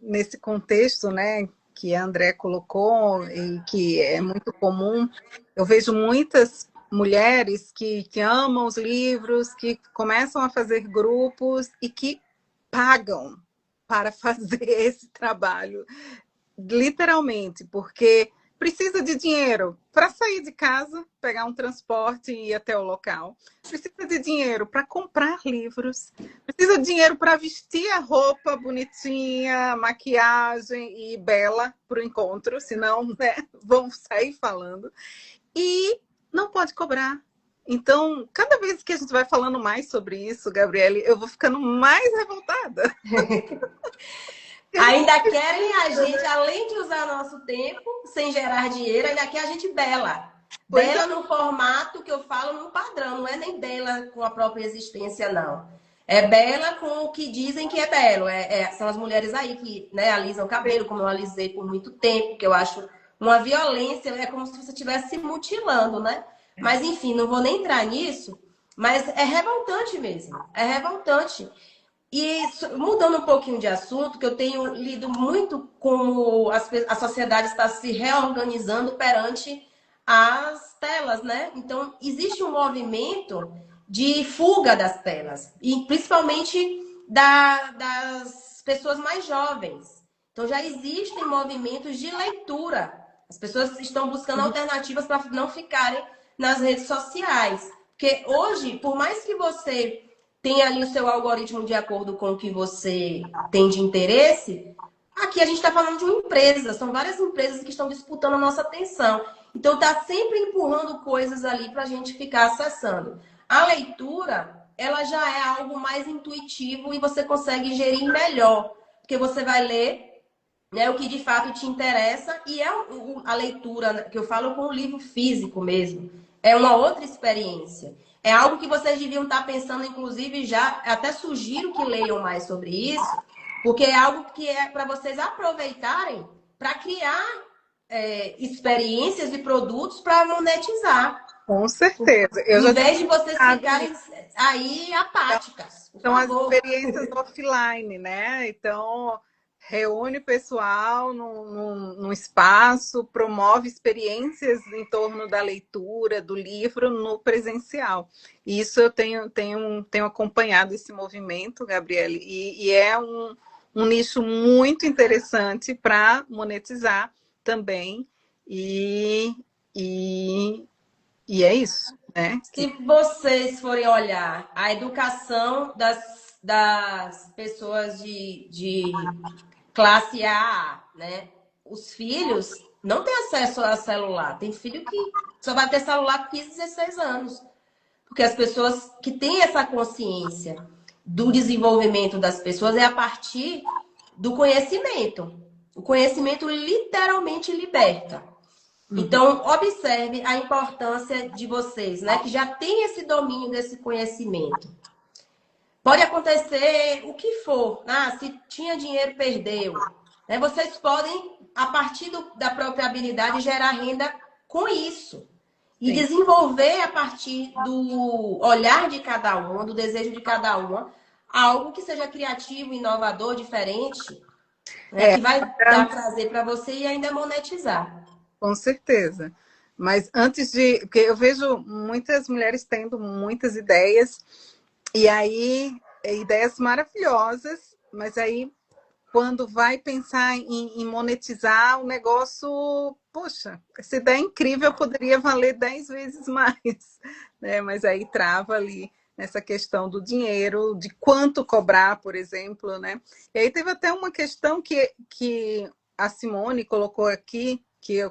A: nesse contexto, né, que a André colocou e que é muito comum, eu vejo muitas mulheres que amam os livros, que começam a fazer grupos e que pagam para fazer esse trabalho, literalmente, porque precisa de dinheiro para sair de casa, pegar um transporte e ir até o local. Precisa de dinheiro para comprar livros. Precisa de dinheiro para vestir a roupa bonitinha, maquiagem e bela para o encontro, senão, né, vão sair falando. E não pode cobrar. Então, cada vez que a gente vai falando mais sobre isso, Gabriele, eu vou ficando mais revoltada.
B: Ainda querem a gente, além de usar nosso tempo sem gerar dinheiro, ainda quer a gente bela.
A: Pois é.
B: Bela no formato que eu falo, num padrão. Não é nem bela com a própria existência, não. É bela com o que dizem que é belo. São as mulheres aí que, né, alisam o cabelo, como eu alisei por muito tempo, que eu acho uma violência. É como se você estivesse se mutilando, né? Mas, enfim, não vou nem entrar nisso. Mas é revoltante mesmo. É revoltante. E mudando um pouquinho de assunto, que eu tenho lido muito como a sociedade está se reorganizando perante as telas, né? Então, existe um movimento de fuga das telas, e principalmente das pessoas mais jovens. Então, já existem movimentos de leitura. As pessoas estão buscando alternativas para não ficarem nas redes sociais. Porque hoje, por mais que você tem ali o seu algoritmo de acordo com o que você tem de interesse. Aqui a gente está falando de uma empresa, são várias empresas que estão disputando a nossa atenção. Então, está sempre empurrando coisas ali para a gente ficar acessando. A leitura, ela já é algo mais intuitivo e você consegue gerir melhor, porque você vai ler, né, o que de fato te interessa, e a leitura que eu falo com o livro físico mesmo. É uma outra experiência. É algo que vocês deviam estar pensando, inclusive, já até sugiro que leiam mais sobre isso, porque é algo que é para vocês aproveitarem para criar experiências e produtos para monetizar.
A: Com certeza. Eu
B: Em
A: já
B: vez de vocês
A: tinha
B: ficarem aí apáticas, por
A: São as
B: favor.
A: experiências offline, né? Então, reúne o pessoal num espaço, promove experiências em torno da leitura, do livro no presencial. E isso eu tenho acompanhado esse movimento, Gabriele, e é um nicho muito interessante para monetizar também. E, e, e é isso, né?
B: Se vocês forem olhar a educação das pessoas de classe A, né? Os filhos não têm acesso a celular. Tem filho que só vai ter celular com 15, 16 anos. Porque as pessoas que têm essa consciência do desenvolvimento das pessoas é a partir do conhecimento. O conhecimento literalmente liberta. Então, observe a importância de vocês, né? Que já tem esse domínio desse conhecimento. Pode acontecer o que for. Se tinha dinheiro, perdeu. Né? Vocês podem, a partir da própria habilidade, gerar renda com isso. E
A: Sim.
B: desenvolver a partir do olhar de cada uma, do desejo de cada uma, algo que seja criativo, inovador, diferente, né? Que vai dar prazer para você e ainda monetizar.
A: Com certeza. Mas antes de. Porque eu vejo muitas mulheres tendo muitas ideias, e aí, ideias maravilhosas, mas aí, quando vai pensar em monetizar o negócio, poxa, essa ideia é incrível, poderia valer 10 vezes mais, né? Mas aí trava ali nessa questão do dinheiro, de quanto cobrar, por exemplo, né? E aí teve até uma questão que a Simone colocou aqui,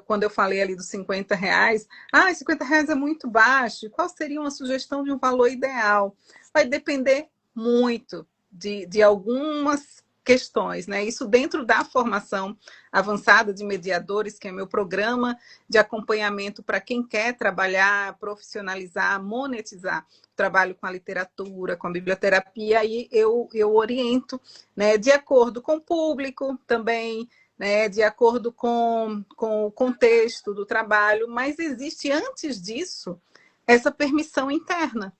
A: quando eu falei ali dos R$ 50, R$ 50 é muito baixo, qual seria uma sugestão de um valor ideal? Vai depender muito de algumas questões, né? Isso dentro da formação avançada de mediadores, que é meu programa de acompanhamento para quem quer trabalhar, profissionalizar, monetizar o trabalho com a literatura, com a biblioterapia, aí eu oriento, né, de acordo com o público também, né, de acordo com o contexto do trabalho, mas existe antes disso essa permissão interna.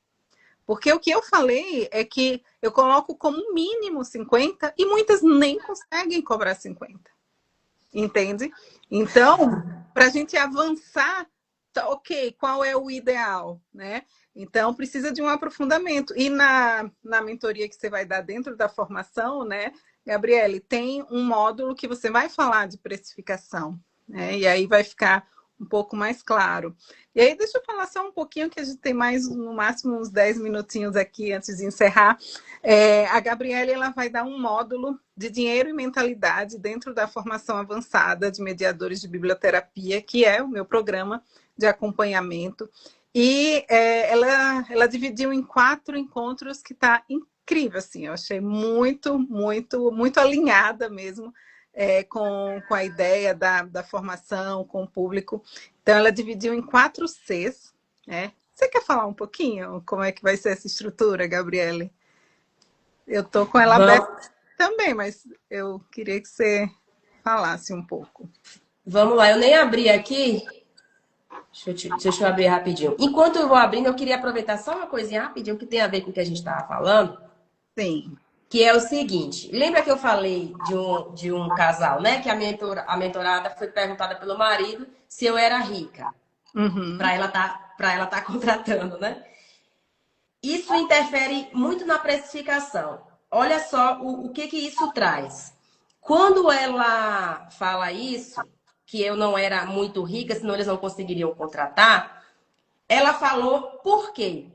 A: Porque o que eu falei é que eu coloco como mínimo 50 e muitas nem conseguem cobrar 50. Entende? Então, para a gente avançar tá, ok, qual é o ideal, né? Então, precisa de um aprofundamento. E na mentoria que você vai dar dentro da formação, né, Gabriele, tem um módulo que você vai falar de precificação, né? E aí vai ficar um pouco mais claro. E aí, deixa eu falar só um pouquinho, que a gente tem mais, no máximo, uns 10 minutinhos aqui antes de encerrar. A Gabriele, ela vai dar um módulo de dinheiro e mentalidade dentro da formação avançada de mediadores de biblioterapia, que é o meu programa de acompanhamento. E ela dividiu em 4 encontros que está incrível, assim. Eu achei muito, muito, muito alinhada mesmo com a ideia da formação, com o público. Então, ela dividiu em 4 Cs. Né? Você quer falar um pouquinho como é que vai ser essa estrutura, Gabriele? Eu estou com ela aberta
B: Vamos,
A: também, mas eu queria que você falasse um pouco.
B: vamos lá, eu nem abri aqui. Deixa eu abrir rapidinho. Enquanto eu vou abrindo, eu queria aproveitar só uma coisinha rapidinho que tem a ver com o que a gente estava falando,
A: Sim.
B: que é o seguinte. Lembra que eu falei de um casal, né? Que a mentorada foi perguntada pelo marido se eu era rica,
A: Uhum.
B: para ela tá contratando, né? Isso interfere muito na precificação. Olha só o que isso traz. Quando ela fala isso, que eu não era muito rica, senão eles não conseguiriam contratar, ela falou por quê?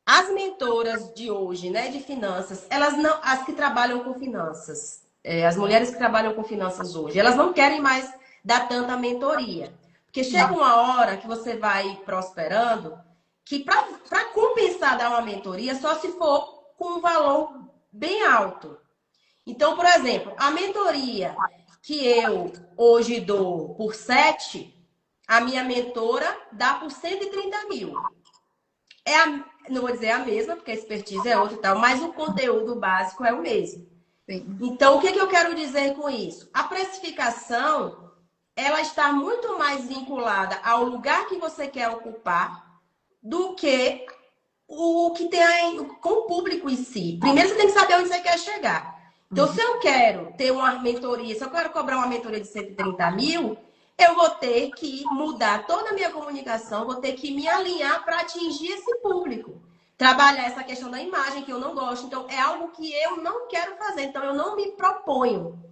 B: As mentoras de hoje, né, de finanças, elas não, as que trabalham com finanças, as mulheres que trabalham com finanças hoje, elas não querem mais dar tanta mentoria. Porque chega uma hora que você vai prosperando, que para compensar dar uma mentoria, só se for com um valor bem alto. Então, por exemplo, a mentoria que eu hoje dou por 7, a minha mentora dá por 130 mil. Não vou dizer a mesma, porque a expertise é outra e tal, mas o conteúdo básico é o mesmo.
A: Sim.
B: Então, o que eu quero dizer com isso? A precificação, ela está muito mais vinculada ao lugar que você quer ocupar do que o que tem aí com o público em si. Primeiro, você tem que saber onde você quer chegar. Então, se eu quero ter uma mentoria, se eu quero cobrar uma mentoria de 130 mil, eu vou ter que mudar toda a minha comunicação, vou ter que me alinhar para atingir esse público. Trabalhar essa questão da imagem que eu não gosto. Então, é algo que eu não quero fazer. Então, eu não me proponho.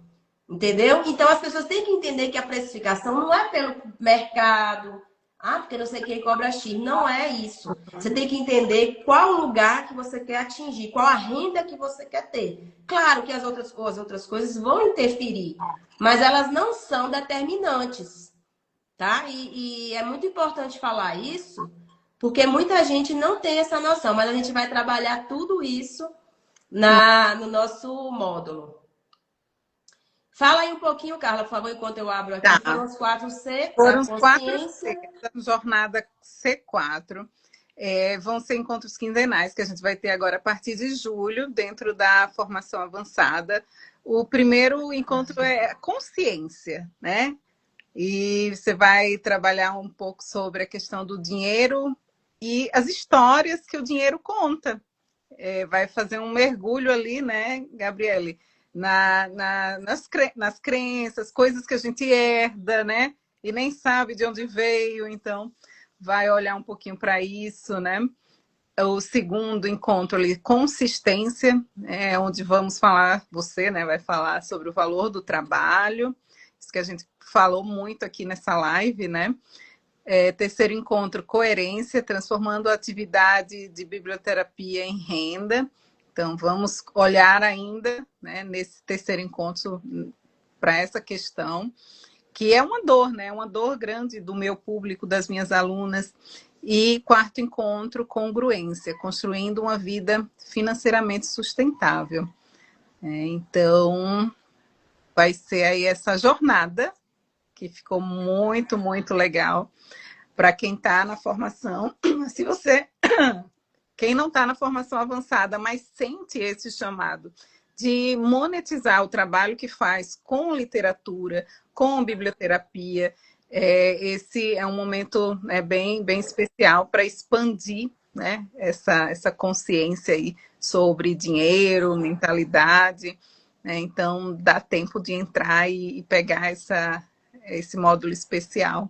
B: Entendeu? Então, as pessoas têm que entender que a precificação não é pelo mercado. Ah, porque não sei quem cobra X. Não é isso. Você tem que entender qual lugar que você quer atingir, qual a renda que você quer ter. Claro que as outras coisas vão interferir, mas elas não são determinantes, tá? E é muito importante falar isso, porque muita gente não tem essa noção, mas a gente vai trabalhar tudo isso no nosso módulo. Fala aí um pouquinho, Carla, por favor, enquanto eu abro aqui.
A: Tá.
B: Foram os 4C, a
A: Foram os 4
B: consciência.
A: Cs da jornada C4. Vão ser encontros quinzenais que a gente vai ter agora a partir de julho, dentro da formação avançada. O primeiro encontro é consciência, né? E você vai trabalhar um pouco sobre a questão do dinheiro e as histórias que o dinheiro conta. Vai fazer um mergulho ali, né, Gabriele? Nas crenças, coisas que a gente herda, né? E nem sabe de onde veio, então vai olhar um pouquinho para isso, né? O segundo encontro ali, consistência, onde vamos falar, você, né, vai falar sobre o valor do trabalho, isso que a gente falou muito aqui nessa live, né? Terceiro encontro, coerência, transformando a atividade de biblioterapia em renda. Então, vamos olhar ainda, né, nesse terceiro encontro para essa questão, que é uma dor, né? Uma dor grande do meu público, das minhas alunas. E quarto encontro, congruência, construindo uma vida financeiramente sustentável. Então, vai ser aí essa jornada, que ficou muito, muito legal para quem está na formação. Se você, quem não está na formação avançada, mas sente esse chamado de monetizar o trabalho que faz com literatura, com biblioterapia, esse é um momento, né, bem, bem especial para expandir, né, essa consciência aí sobre dinheiro, mentalidade, né? Então dá tempo de entrar e pegar esse módulo especial.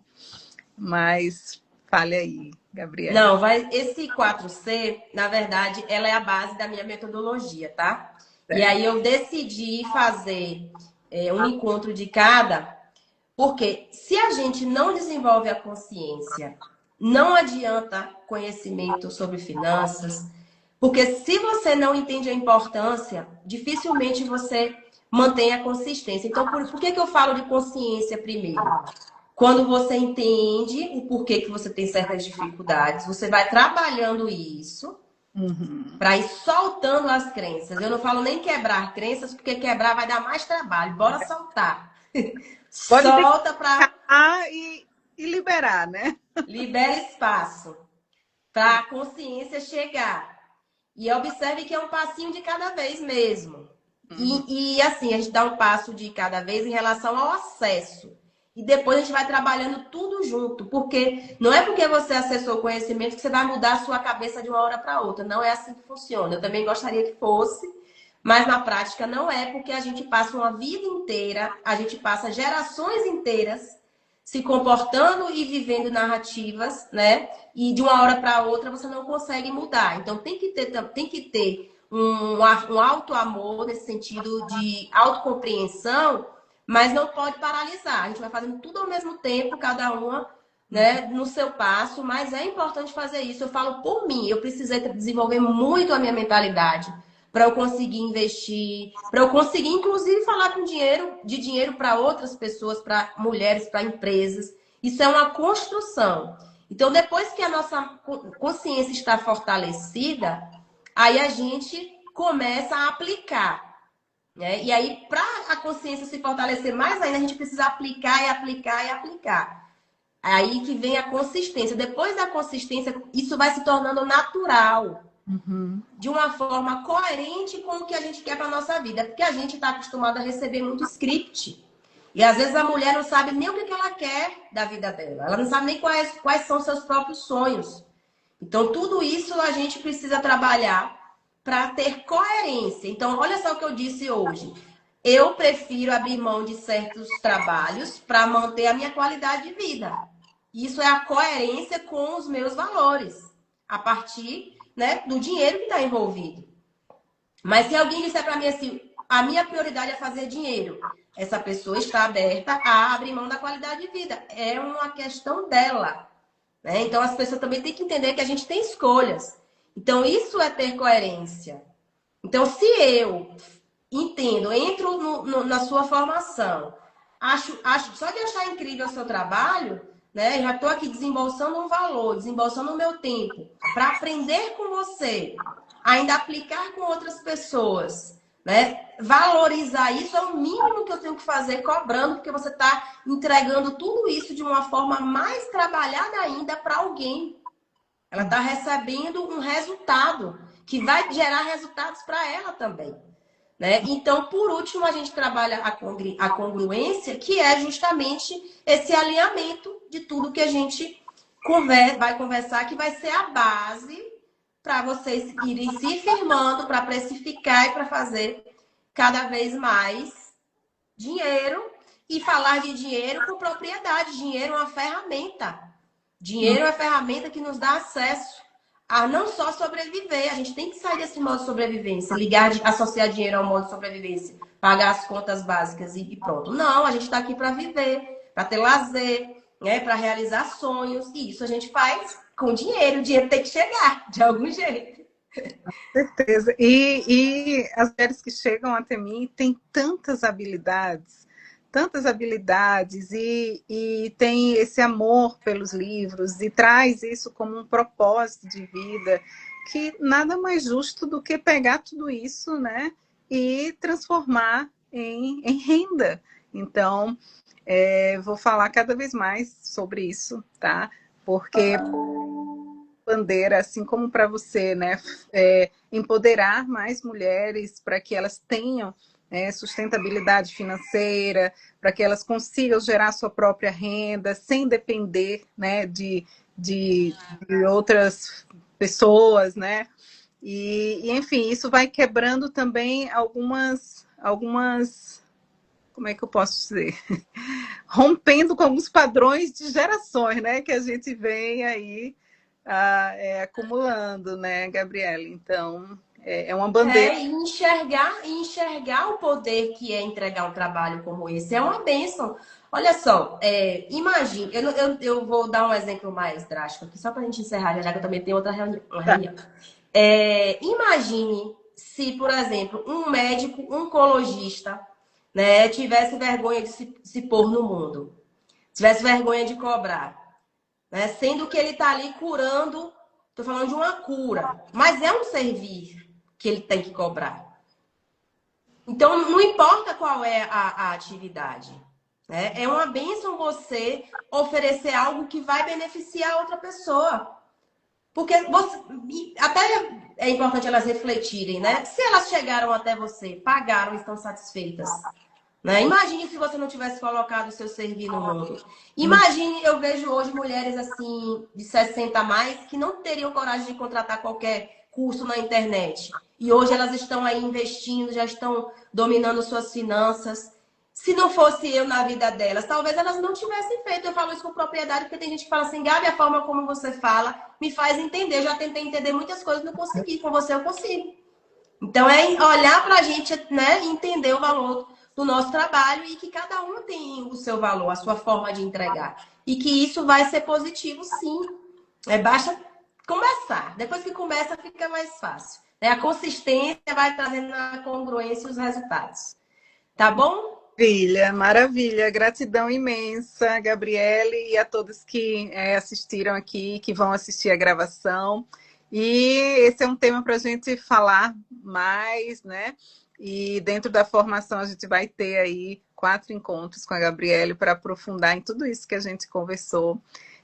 A: Mas Fale aí, Gabriela.
B: Não, esse 4C, na verdade, ela é a base da minha metodologia, tá? E
A: Certo.
B: aí eu decidi fazer um encontro de cada, porque se a gente não desenvolve a consciência, não adianta conhecimento sobre finanças, porque se você não entende a importância, dificilmente você mantém a consistência. Então, por que eu falo de consciência primeiro? Quando você entende o porquê que você tem certas dificuldades, você vai trabalhando isso
A: Uhum.
B: para ir soltando as crenças. Eu não falo nem quebrar crenças, porque quebrar vai dar mais trabalho. Bora soltar.
A: Pode
B: Solta para
A: deixar e liberar, né?
B: libera espaço para a consciência chegar. E observe que é um passinho de cada vez mesmo.
A: Uhum.
B: E assim, a gente dá um passo de cada vez em relação ao acesso. E depois a gente vai trabalhando tudo junto. Porque não é porque você acessou o conhecimento que você vai mudar a sua cabeça de uma hora para outra. Não é assim que funciona. Eu também gostaria que fosse, mas na prática não é, porque a gente passa uma vida inteira, a gente passa gerações inteiras se comportando e vivendo narrativas, né? E de uma hora para outra você não consegue mudar. Então tem que ter um alto amor nesse sentido de autocompreensão, mas não pode paralisar. A gente vai fazendo tudo ao mesmo tempo, cada uma, né, no seu passo, mas é importante fazer isso. Eu falo por mim, eu precisei desenvolver muito a minha mentalidade para eu conseguir investir, para eu conseguir, inclusive, falar de dinheiro para outras pessoas, para mulheres, para empresas. Isso é uma construção. Então, depois que a nossa consciência está fortalecida, aí a gente começa a aplicar. Né? E aí, para a consciência se fortalecer mais ainda, a gente precisa aplicar e aplicar e aplicar. Aí que vem a consistência. Depois da consistência, isso vai se tornando natural
A: Uhum.
B: de uma forma coerente com o que a gente quer para a nossa vida. Porque a gente está acostumado a receber muito script. E às vezes a mulher não sabe nem o que ela quer da vida dela. Ela não sabe nem quais são seus próprios sonhos. Então, tudo isso a gente precisa trabalhar para ter coerência. Então, olha só o que eu disse hoje. Eu prefiro abrir mão de certos trabalhos para manter a minha qualidade de vida. Isso é a coerência com os meus valores, a partir, né, do dinheiro que está envolvido. Mas se alguém disser para mim assim, a minha prioridade é fazer dinheiro, essa pessoa está aberta a abrir mão da qualidade de vida. É uma questão dela. Né? Então as pessoas também têm que entender que a gente tem escolhas. Então isso é ter coerência. Então se eu entendo, entro na sua formação, acho só de achar incrível o seu trabalho, né? Já estou aqui desembolsando um valor, desembolsando o meu tempo para aprender com você, ainda aplicar com outras pessoas, né? Valorizar isso é o mínimo que eu tenho que fazer, cobrando, porque você está entregando tudo isso de uma forma mais trabalhada ainda para alguém. Ela está recebendo um resultado que vai gerar resultados para ela também. Né? Então, por último, a gente trabalha a congruência, que é justamente esse alinhamento de tudo que a gente vai conversar, que vai ser a base para vocês irem se firmando, para precificar e para fazer cada vez mais dinheiro e falar de dinheiro com propriedade. Dinheiro é uma ferramenta. Dinheiro é uma ferramenta que nos dá acesso a não só sobreviver. A gente tem que sair desse modo de sobrevivência, associar dinheiro ao modo de sobrevivência, pagar as contas básicas e pronto. Não, a gente está aqui para viver, para ter lazer, né, para realizar sonhos. E isso a gente faz com dinheiro. O dinheiro tem que chegar de algum jeito.
A: Certeza. E as mulheres que chegam até mim têm tantas habilidades e tem esse amor pelos livros e traz isso como um propósito de vida, que nada mais justo do que pegar tudo isso, né, e transformar em renda. Então, vou falar cada vez mais sobre isso, tá? Porque bandeira, assim como para você, né? Empoderar mais mulheres para que elas tenham sustentabilidade financeira, para que elas consigam gerar sua própria renda sem depender, né, de outras pessoas, né? Enfim, isso vai quebrando também algumas como é que eu posso dizer? Rompendo com alguns padrões de gerações, né? Que a gente vem aí acumulando, né, Gabriele? Então, é uma bandeira.
B: E enxergar o poder que é entregar um trabalho como esse é uma bênção. Olha só, imagine, eu vou dar um exemplo mais drástico aqui, só para a gente encerrar, já que eu também tenho outra reunião, uma
A: Tá.
B: reunião. Imagine se, por exemplo, um médico oncologista, né, tivesse vergonha de se pôr no mundo, tivesse vergonha de cobrar, né, sendo que ele está ali curando, estou falando de uma cura, mas é um servir que ele tem que cobrar. Então, não importa qual é a atividade, né? É uma bênção você oferecer algo que vai beneficiar outra pessoa. Porque até é importante elas refletirem, né? Se elas chegaram até você, pagaram e estão satisfeitas, né? Imagine se você não tivesse colocado o seu servir no mundo. Imagine, eu vejo hoje mulheres assim, de 60 a mais, que não teriam coragem de contratar qualquer curso na internet. E hoje elas estão aí investindo, já estão dominando suas finanças. Se não fosse eu na vida delas, talvez elas não tivessem feito. Eu falo isso com propriedade, porque tem gente que fala assim, Gabi, a forma como você fala me faz entender. Eu já tentei entender muitas coisas, não consegui. Com você eu consigo. Então, é olhar para a gente, né, entender o valor do nosso trabalho e que cada um tem o seu valor, a sua forma de entregar. E que isso vai ser positivo, sim. Basta começar. Depois que começa, fica mais fácil. A consistência vai trazendo a congruência e os resultados. Tá bom?
A: Maravilha, maravilha. Gratidão imensa, Gabriele, e a todos que assistiram aqui, que vão assistir a gravação. E esse é um tema para a gente falar mais, né? E dentro da formação a gente vai ter aí 4 encontros com a Gabriele para aprofundar em tudo isso que a gente conversou.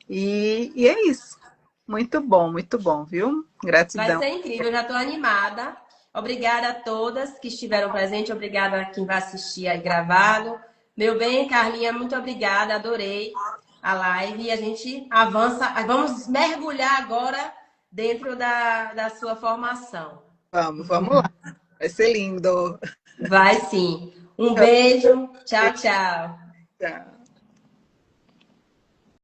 A: E é isso. Muito bom, viu?
B: Vai
A: Gratidão.
B: ser incrível, eu já estou animada. Obrigada a todas que estiveram presentes, obrigada a quem vai assistir aí gravado. Meu bem, Carlinha, muito obrigada, adorei a live e a gente avança. Vamos mergulhar agora dentro da sua formação.
A: Vamos lá. Vai ser lindo.
B: Vai sim. Um beijo, tchau, tchau.
A: Tchau.